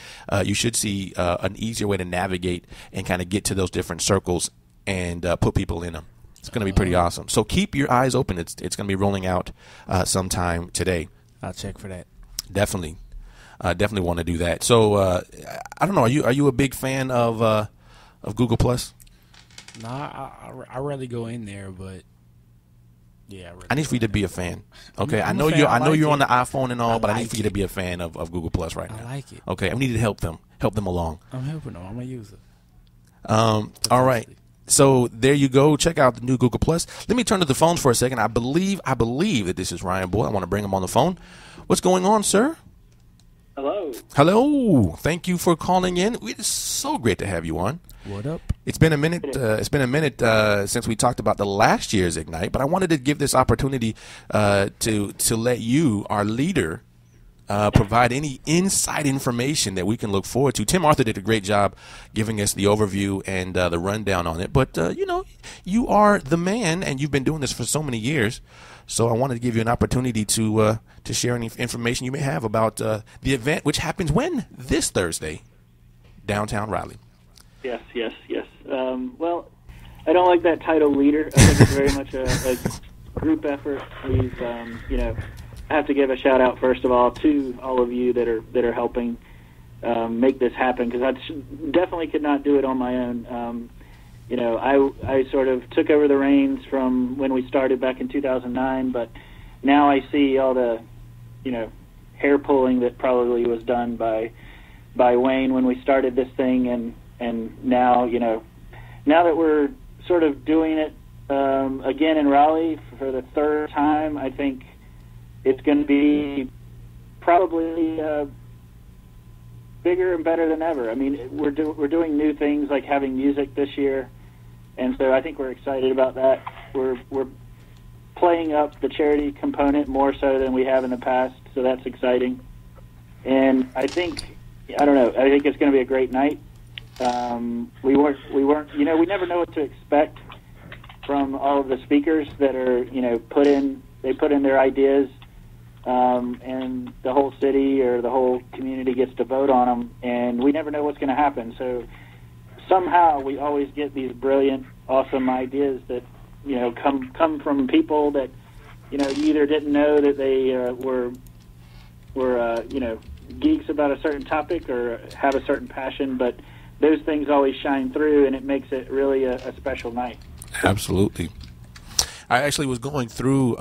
you should see an easier way to navigate and kind of get to those different circles and put people in them. It's going to be pretty awesome. So keep your eyes open. It's going to be rolling out sometime today. I'll check for that. Definitely. definitely want to do that. So I don't know. Are you a big fan of Google Plus? No, I rarely go in there, but yeah, I need for you to be a fan. Okay, I'm I know a fan. you're. I I know like you're on the it. iPhone and all, I but I need like for you to it. be a fan of Google Plus right now. I like it. Okay, we need to help them along. I'm helping them. I'm a user. All right. So there you go. Check out the new Google Plus. Let me turn to the phones for a second. I believe that this is Ryan Boyd. I want to bring him on the phone. What's going on, sir? Hello. Hello. Thank you for calling in. It's so great to have you on. What up? It's been a minute. Since we talked about the last year's Ignite, but I wanted to give this opportunity to let you, our leader, provide any inside information that we can look forward to. Tim Arthur did a great job giving us the overview and the rundown on it. But you are the man, and you've been doing this for so many years. So I wanted to give you an opportunity to share any information you may have about the event, which happens when? This Thursday, downtown Raleigh. Yes. Well, I don't like that title, leader. I think it's very much a group effort. We've, I have to give a shout out first of all to all of you that are helping make this happen, because I definitely could not do it on my own. I sort of took over the reins from when we started back in 2009, but now I see all the, hair pulling that probably was done by Wayne when we started this thing, and now, now that we're sort of doing it again in Raleigh for the third time, I think it's going to be probably bigger and better than ever. I mean, we're doing new things like having music this year, and so I think we're excited about that. We're playing up the charity component more so than we have in the past, so that's exciting. And I think it's going to be a great night. We never know what to expect from all of the speakers that are, put in their ideas, and the whole city or the whole community gets to vote on them, and we never know what's going to happen. So somehow we always get these brilliant, awesome ideas that, come from people that, you either didn't know that they were geeks about a certain topic or have a certain passion, but those things always shine through, and it makes it really a special night. Absolutely. I actually was going through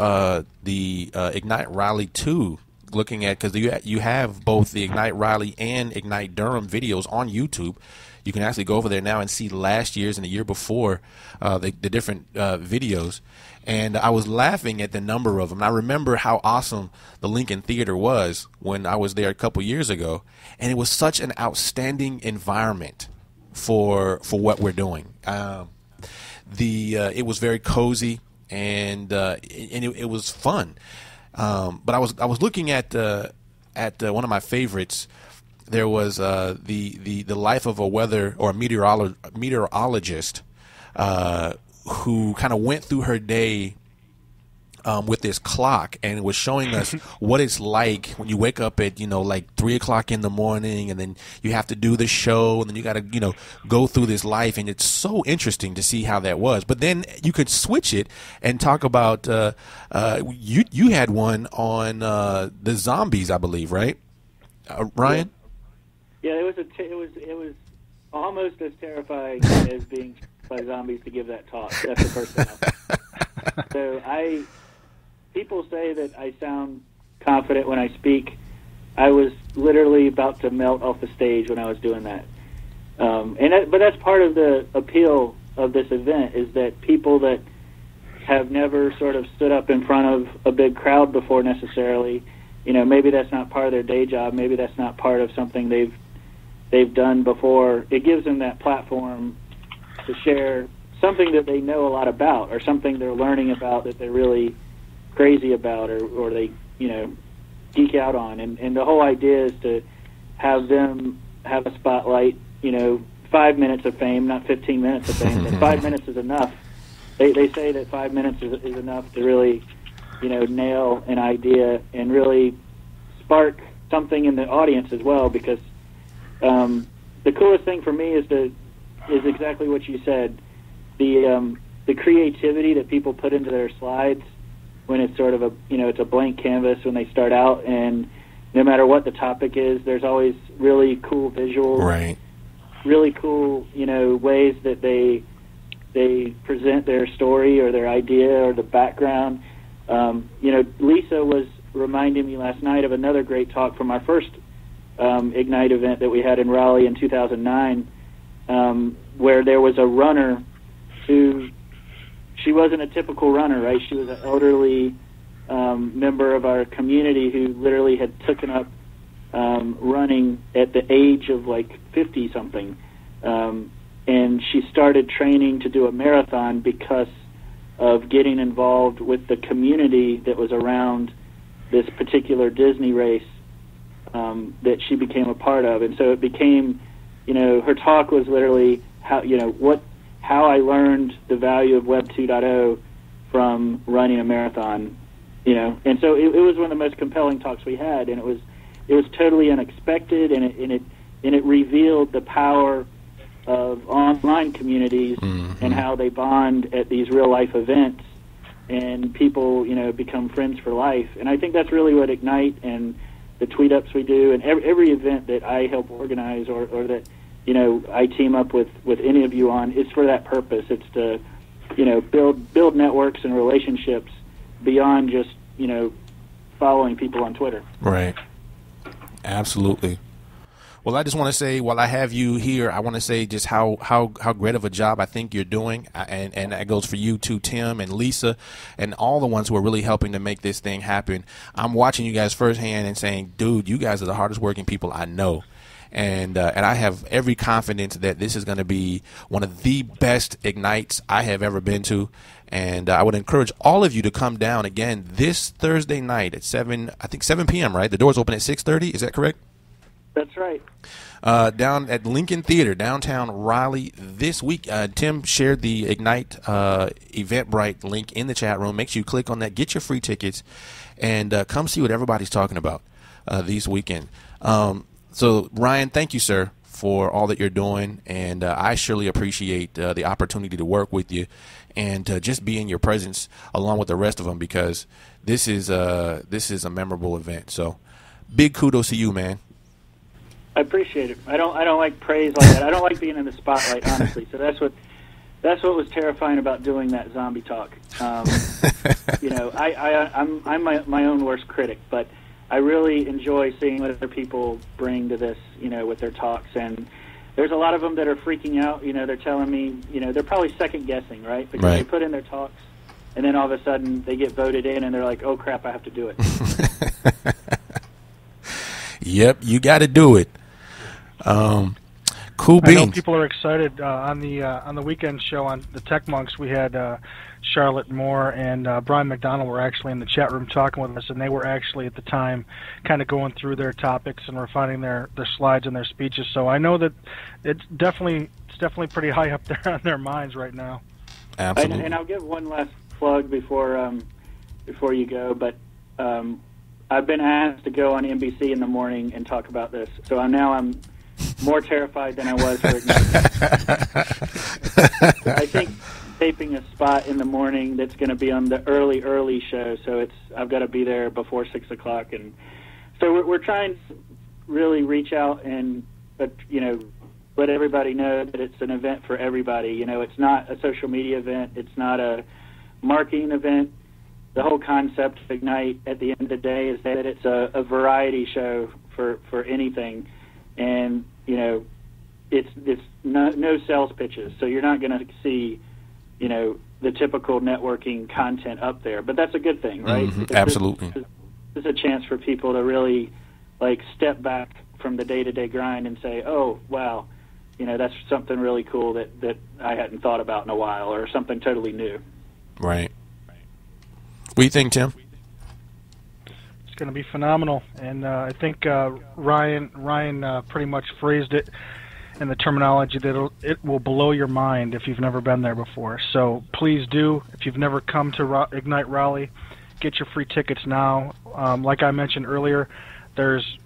the Ignite Raleigh 2, looking at, because you have both the Ignite Raleigh and Ignite Durham videos on YouTube. You can actually go over there now and see last year's and the year before the different videos. And I was laughing at the number of them. I remember how awesome the Lincoln Theater was when I was there a couple years ago. And it was such an outstanding environment for what we're doing. It was very cozy, and it was fun. But I was looking at one of my favorites. There was the life of a weather or a meteorologist who kind of went through her day with this clock, and was showing us what it's like when you wake up at, like 3 o'clock in the morning, and then you have to do the show, and then you got to, go through this life. And it's so interesting to see how that was. But then you could switch it and talk about, you had one on the zombies, I believe, right? Ryan? Yeah, it was almost as terrifying as being by zombies to give that talk. That's the first thing. So people say that I sound confident when I speak. I was literally about to melt off the stage when I was doing that. But that's part of the appeal of this event, is that people that have never sort of stood up in front of a big crowd before necessarily, maybe that's not part of their day job, maybe that's not part of something they've done before. It gives them that platform to share something that they know a lot about, or something they're learning about that they're really crazy about, or they geek out on. And the whole idea is to have them have a spotlight, 5 minutes of fame, not 15 minutes of fame, but 5 minutes is enough. They say that 5 minutes is enough to really nail an idea and really spark something in the audience as well, because the coolest thing for me is exactly what you said. The creativity that people put into their slides when it's sort of it's a blank canvas when they start out, and no matter what the topic is, there's always really cool visuals, Right. really cool, ways that they present their story or their idea or the background. Lisa was reminding me last night of another great talk from our first Ignite event that we had in Raleigh in 2009, where there was a runner who, she wasn't a typical runner, right? She was an elderly member of our community who literally had taken up running at the age of like 50-something. And she started training to do a marathon because of getting involved with the community that was around this particular Disney race that she became a part of. And so it became, her talk was literally how I learned the value of Web 2.0 from running a marathon, And so it was one of the most compelling talks we had, and it was totally unexpected, and it revealed the power of online communities and how they bond at these real life events, and people become friends for life. And I think that's really what Ignite and the tweet ups we do, and every event that I help organize or that I team up with any of you on, is for that purpose. It's to build networks and relationships beyond just following people on Twitter. Right. Absolutely. Well, I just want to say, while I have you here, I want to say just how great of a job I think you're doing, and that goes for you too, Tim and Lisa, and all the ones who are really helping to make this thing happen. I'm watching you guys firsthand and saying, dude, you guys are the hardest working people I know. And I have every confidence that this is going to be one of the best Ignites I have ever been to. And I would encourage all of you to come down again this Thursday night at 7 p.m., right? The doors open at 6:30. Is that correct? That's right. Down at Lincoln Theater, downtown Raleigh this week. Tim shared the Ignite Eventbrite link in the chat room. Make sure you click on that, get your free tickets, and come see what everybody's talking about this weekend. So, Ryan, thank you, sir, for all that you're doing, and I surely appreciate the opportunity to work with you and just be in your presence along with the rest of them, because this is a memorable event. So, big kudos to you, man. I appreciate it. I don't like praise like that. I don't like being in the spotlight, honestly. So that's what was terrifying about doing that zombie talk. I'm my own worst critic, but I really enjoy seeing what other people bring to this, with their talks. And there's a lot of them that are freaking out. They're telling me, they're probably second guessing, right? Because they put in their talks, and then all of a sudden they get voted in, and they're like, "Oh crap, I have to do it." Yep, you got to do it. Cool beans. I know people are excited on the weekend show on the Tech Monks. We had Charlotte Moore and Brian McDonald were actually in the chat room talking with us, and they were actually at the time kind of going through their topics and refining their slides and their speeches. So I know that it's definitely pretty high up there on their minds right now. Absolutely. And I'll give one last plug before you go, but I've been asked to go on NBC in the morning and talk about this. So I'm more terrified than I was for Ignite. I think taping a spot in the morning that's going to be on the early show, so I've got to be there before 6 o'clock, and so we're trying to really reach out and let everybody know that it's an event for everybody. It's not a social media event, it's not a marketing event. The whole concept of Ignite at the end of the day is that it's a variety show for anything, and it's no sales pitches, so you're not going to see the typical networking content up there, but that's a good thing, right? Mm-hmm. Absolutely. This is a chance for people to really step back from the day-to-day grind and say, oh wow, that's something really cool that I hadn't thought about in a while, or something totally new. Right. What do you think, Tim? It's going to be phenomenal, and I think Ryan pretty much phrased it in the terminology that it will blow your mind if you've never been there before. So please do. If you've never come to Ignite Raleigh, get your free tickets now. Like I mentioned earlier, there's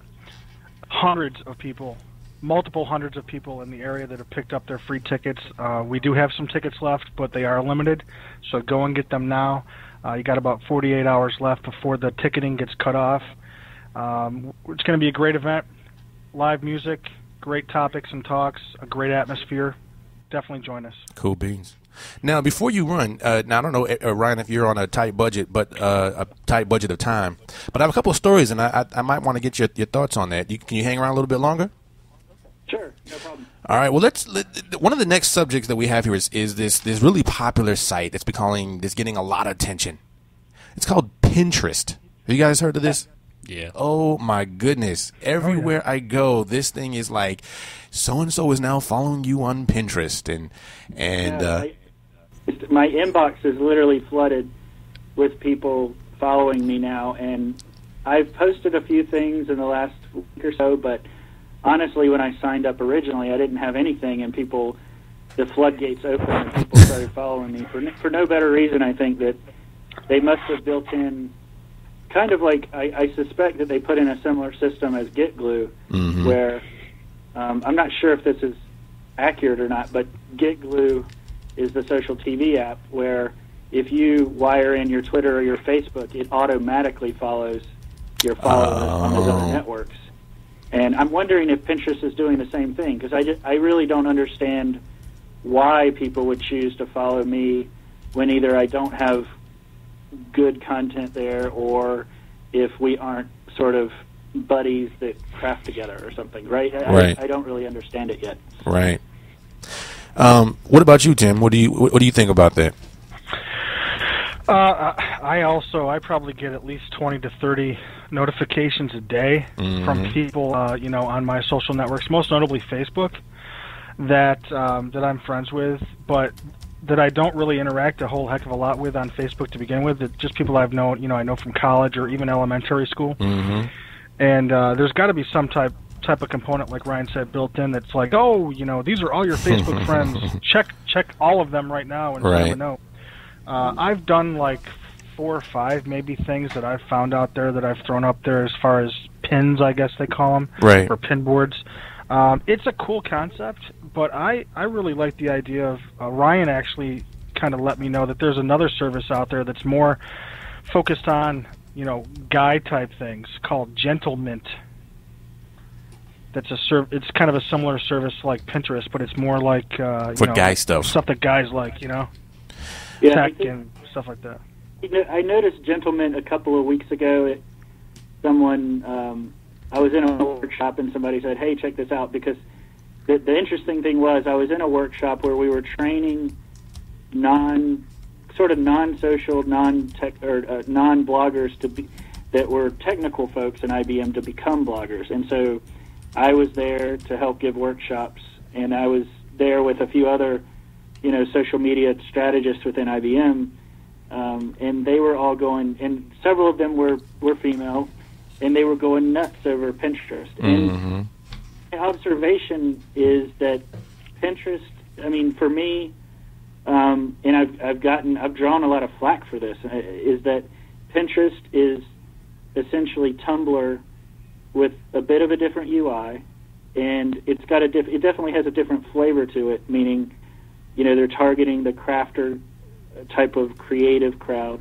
multiple hundreds of people in the area that have picked up their free tickets. We do have some tickets left, but they are limited, so go and get them now. You got about 48 hours left before the ticketing gets cut off. It's going to be a great event, live music, great topics and talks, a great atmosphere. Definitely join us. Cool beans. Now, before you run, now I don't know, Ryan, if you're on a tight budget, but a tight budget of time, but I have a couple of stories, and I might want to get your thoughts on that. Can you hang around a little bit longer? Sure, no problem. All right. Well, one of the next subjects that we have here is this really popular site that's getting a lot of attention. It's called Pinterest. Have you guys heard of this? Yeah. Oh my goodness! Everywhere I go, this thing is like, so and so is now following you on Pinterest, my inbox is literally flooded with people following me now, and I've posted a few things in the last week or so, but honestly, when I signed up originally, I didn't have anything, and the floodgates opened, and people started following me for no better reason. I think that they must have built in, kind of like, I suspect that they put in a similar system as GetGlue, where I'm not sure if this is accurate or not, but GetGlue is the social TV app where if you wire in your Twitter or your Facebook, it automatically follows your followers on those other networks. And I'm wondering if Pinterest is doing the same thing, because I really don't understand why people would choose to follow me when either I don't have good content there, or if we aren't sort of buddies that craft together or something, right? I don't really understand it yet. Right. What about you, Tim? What do you think about that? I probably get at least 20 to 30 notifications a day from people, on my social networks, most notably Facebook, that I'm friends with, but that I don't really interact a whole heck of a lot with on Facebook to begin with. That just people I've known, I know from college or even elementary school. And there's got to be some type of component, like Ryan said, built in that's like, these are all your Facebook friends. Check all of them right now and never know. I've done like 4 or 5 maybe things that I've found out there that I've thrown up there as far as pins, I guess they call them, or pin boards. It's a cool concept, but I really like the idea of Ryan actually kind of let me know that there's another service out there that's more focused on, guy type things called Gentlemint. It's kind of a similar service like Pinterest, but it's more like for guy stuff that guys like, tech and stuff like that. I noticed Gentleman a couple of weeks ago. I was in a workshop and somebody said, "Hey, check this out," because the interesting thing was I was in a workshop where we were training non-social, non-tech or non-bloggers that were technical folks in IBM to become bloggers, and so I was there to help give workshops, and I was there with a few other, social media strategists within IBM, and they were all going, and several of them were female, and they were going nuts over Pinterest. And my observation is that Pinterest, for me, and I've drawn a lot of flack for this, is that Pinterest is essentially Tumblr with a bit of a different UI, and it definitely has a different flavor to it, meaning, they're targeting the crafter type of creative crowd,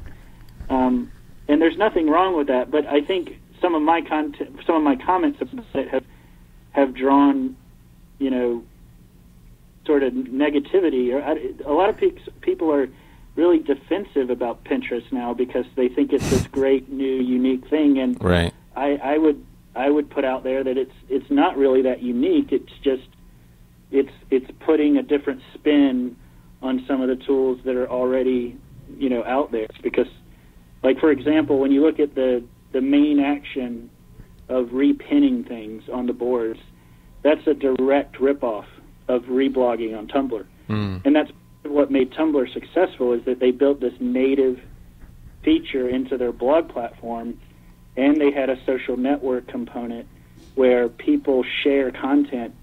and there's nothing wrong with that. But I think some of my comments about it have drawn, sort of negativity. A lot of people are really defensive about Pinterest now because they think it's this great new unique thing, and I would put out there that it's not really that unique. It's just it's putting a different spin on some of the tools that are already out there. Because, like, for example, when you look at the main action of repinning things on the boards, that's a direct ripoff of reblogging on Tumblr. And that's what made Tumblr successful, is that they built this native feature into their blog platform, and they had a social network component where people share content,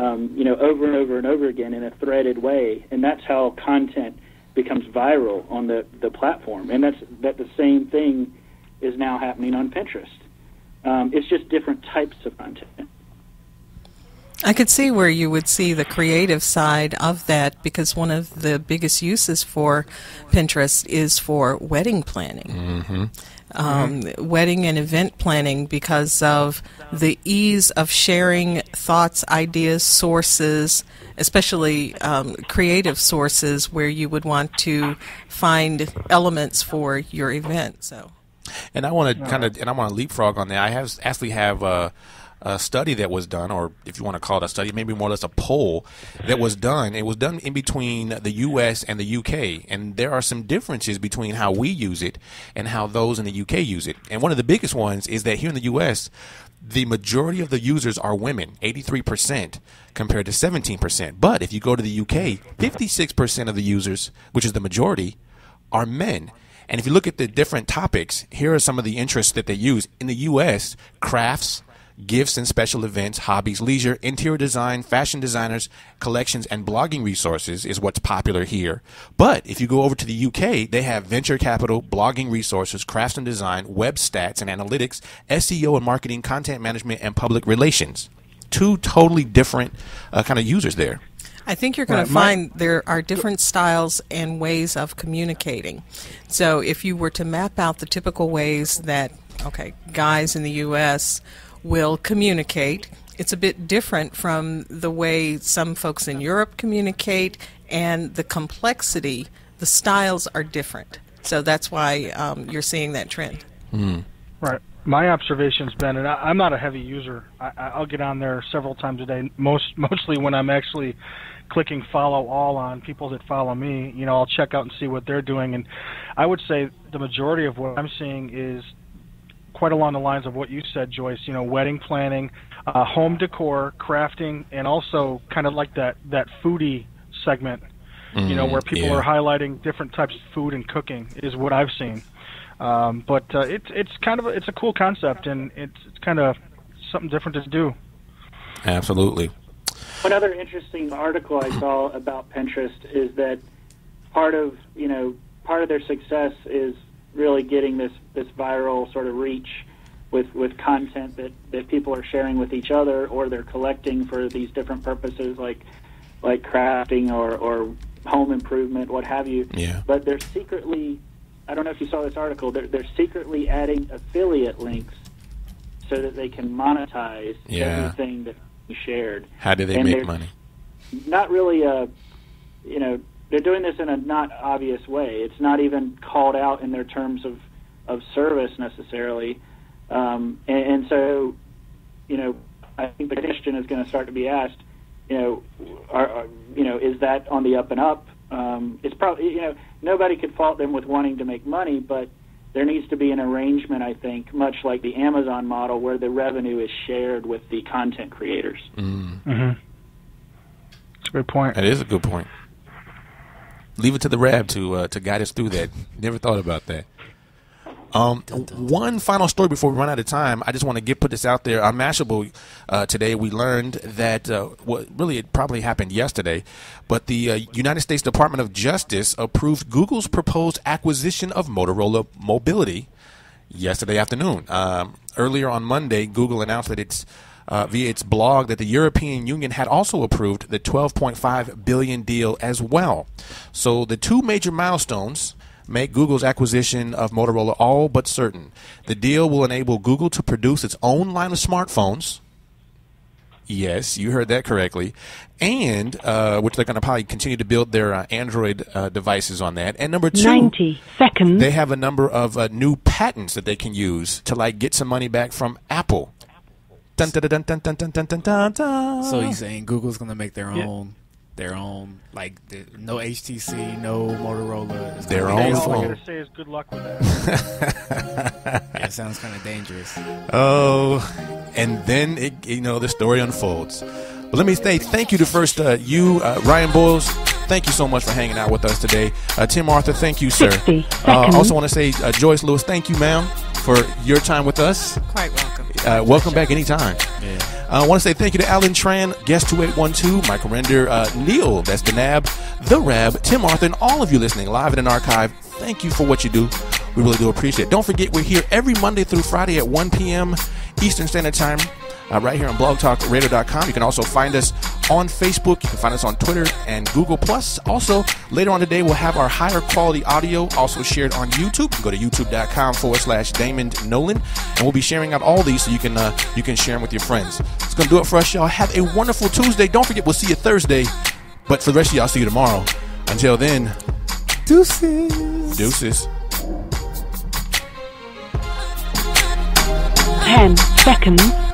over and over and over again in a threaded way, and that's how content becomes viral on the platform. And that the same thing is now happening on Pinterest. It's just different types of content. I could see where you would see the creative side of that, because one of the biggest uses for Pinterest is for wedding planning. Wedding and event planning, because of the ease of sharing thoughts, ideas, sources, especially creative sources where you would want to find elements for your event. So, and I want to leapfrog on that. I actually have a study that was done, or if you want to call it a study, maybe more or less a poll that was done. It was done in between the U.S. and the U.K., and there are some differences between how we use it and how those in the U.K. use it. And one of the biggest ones is that here in the U.S., the majority of the users are women, 83% compared to 17%. But if you go to the UK, 56% of the users, which is the majority, are men. And if you look at the different topics, here are some of the interests that they use. In the US, crafts, gifts and special events, hobbies, leisure, interior design, fashion designers, collections, and blogging resources is what's popular here. But if you go over to the UK, they have venture capital, blogging resources, crafts and design, web stats and analytics, SEO and marketing, content management, and public relations. Two totally different kind of users there. I think you're going to find there are different styles and ways of communicating. So if you were to map out the typical ways that, guys in the U.S. will communicate, it's a bit different from the way some folks in Europe communicate, and the complexity, the styles are different. So that's why you're seeing that trend. Right. My observation's been, and I'm not a heavy user. I'll get on there several times a day, mostly when I'm actually clicking follow all on people that follow me. I'll check out and see what they're doing. And I would say the majority of what I'm seeing is quite along the lines of what you said, Joyce, wedding planning, home decor, crafting, and also kind of like that foodie segment, where people are highlighting different types of food and cooking is what I've seen. But it's a cool concept, and it's kind of something different to do. Absolutely. One other interesting article I saw about Pinterest is that part of their success is really getting this viral sort of reach with content that people are sharing with each other, or they're collecting for these different purposes like crafting or home improvement, what have you. Yeah. But they're secretly, I don't know if you saw this article, they're secretly adding affiliate links so that they can monetize everything that you shared. How do they make money? Not really they're doing this in a not obvious way. It's not even called out in their terms of service necessarily. And so, I think the question is going to start to be asked, is that on the up and up? It's probably, nobody could fault them with wanting to make money, but there needs to be an arrangement, I think, much like the Amazon model, where the revenue is shared with the content creators. Mm-hmm. That's a good point. That is a good point. Leave it to the Rab to guide us through that. Never thought about that. One final story before we run out of time. I just want to put this out there. On Mashable today, we learned that it probably happened yesterday, but the United States Department of Justice approved Google's proposed acquisition of Motorola Mobility yesterday afternoon. Earlier on Monday, Google announced that it's via its blog that the European Union had also approved the $12.5 billion deal as well. So the two major milestones make Google's acquisition of Motorola all but certain. The deal will enable Google to produce its own line of smartphones. Yes, you heard that correctly. And which they're going to probably continue to build their Android devices on that. And number two, 90 seconds. They have a number of new patents that they can use to get some money back from Apple. Dun, dun, dun, dun, dun, dun, dun, dun, dun, dun. So you're saying Google's going to make their own, no HTC, no Motorola. Their own all phone. I gotta say is good luck with that. Yeah, it sounds kind of dangerous. Oh, and then the story unfolds. But let me say thank you to first Ryan Boyles. Thank you so much for hanging out with us today. Tim Arthur, thank you, sir. 60 seconds. Also want to say Joyce Lewis, thank you, ma'am, for your time with us. Quite welcome. Welcome back anytime. Yeah. I want to say thank you to Alan Tran, Guest 2812, Michael Render, Neil, that's the Nab, The Rab, Tim Arthur, and all of you listening live in an archive. Thank you for what you do. We really do appreciate it. Don't forget, we're here every Monday through Friday at 1 p.m. Eastern Standard Time right here on blogtalkradio.com. You can also find us on Facebook. You can find us on Twitter and Google+. Also, later on today, we'll have our higher quality audio also shared on YouTube. You can go to youtube.com/Damond Nollan, and we'll be sharing out all these so you can share them with your friends. It's going to do it for us, y'all. Have a wonderful Tuesday. Don't forget, we'll see you Thursday. But for the rest of y'all, I'll see you tomorrow. Until then, deuces. Deuces. 10 seconds.